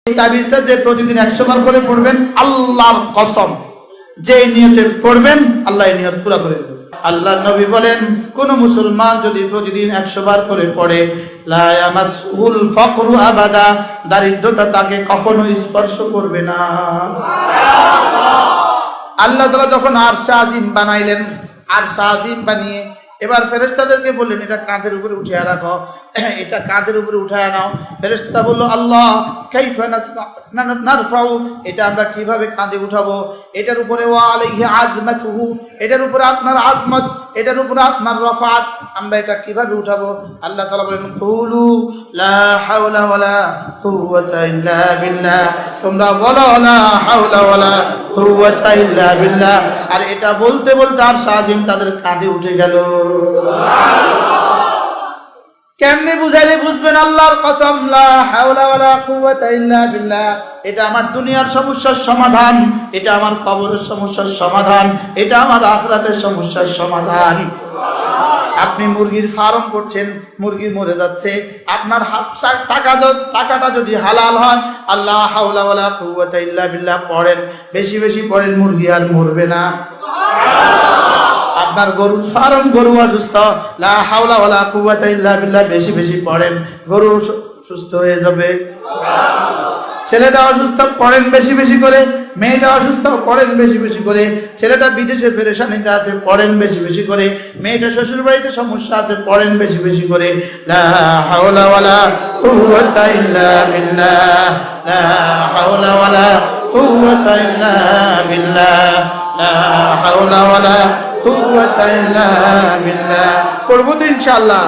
তাবিজটা যে প্রতিদিন 100 বার করে পড়বেন, আল্লাহর কসম যে নিয়তে পড়বেন আল্লাহ এই নিয়ত পুরো করে দেবেন। আল্লাহ নবী বলেন, কোন মুসলমান যদি প্রতিদিন 100 বার করে পড়ে, লা ইয়ামাসুল ফাকরু আবাদা, দারিদ্রতা তাকে কখনো স্পর্শ করবে না। আল্লাহ তাআলা যখন আরশে আজিম বানাইলেন, আরশে আজিম বানিয়ে এবার ফেরেশতাদেরকে বললেন, এটা কাঁধের উপরে উঠিয়ে রাখো, এটা কাঁধের উপরে উঠায় নাও। ফেরেশতা বলল, আল্লাহ কাইফা নারফাউ, এটা আমরা কিভাবে কাঁধে উঠাবো? এটার উপরে ওয়া আলাইহি আজমাতুহু, এটার উপরে আপনার আজমত, এটার উপরে আপনার রফাত, আমরা এটা কিভাবে উঠাবো? আল্লাহ তাআলা বলেন, কুলু লা হাওলা ওয়ালা কুওয়াতা ইল্লা বিল্লাহ, তোমরা বলো লা হাওলা ওয়ালা কুওয়াতা ইল্লা বিল্লাহ। আর এটা বলতে বলতে আর সাজিম তাদের কাঁধে উঠে গেল। কেমনে বুঝাইলে বুঝবেন? আল্লাহর কসম, লা হাওলা ওয়ালা কুওয়াতা ইল্লা বিল্লাহ, এটা আমার দুনিয়ার সমস্যার সমাধান, এটা আমার কবরের সমস্যার সমাধান, এটা আমার আখিরাতের সমস্যার সমাধান। আপনি মুরগির ফার্ম করছেন, মুরগি মরে যাচ্ছে, আপনার টাকাটা যদি হালাল হয়, আল্লাহ হাওলা ওয়ালা কুওয়াতা ইল্লা বিল্লাহ পড়েন, বেশি বেশি পড়েন, মুরগি আর মরবে না। আপনার গরুর ফার্ম, গরু অসুস্থ, লা হাওলা ওয়ালা কুওয়াতা ইল্লা বিল্লাহ বেশি বেশি পড়েন, গরু সুস্থ হয়ে যাবে। ছেলেটা অসুস্থ, পড়েন বেশি বেশি করে। মেয়েটা অসুস্থ, পড়েন বেশি বেশি করে। ছেলেটা বিদেশে পেরেশানিতে আছে, পড়েন বেশি বেশি করে। মেয়েটা শ্বশুর বাড়িতে সমস্যা আছে, পড়েন বেশি বেশি করে। লা হাওলা ওয়ালা কুওয়াতা ইল্লা বিল্লাহ, লা হাওলা ওয়ালা কুওয়াতা ইল্লা বিল্লাহ, লা হাওলা ওয়ালা কুওয়াতা ইল্লা বিল্লাহ। পড়বো তো ইনশাআল্লাহ।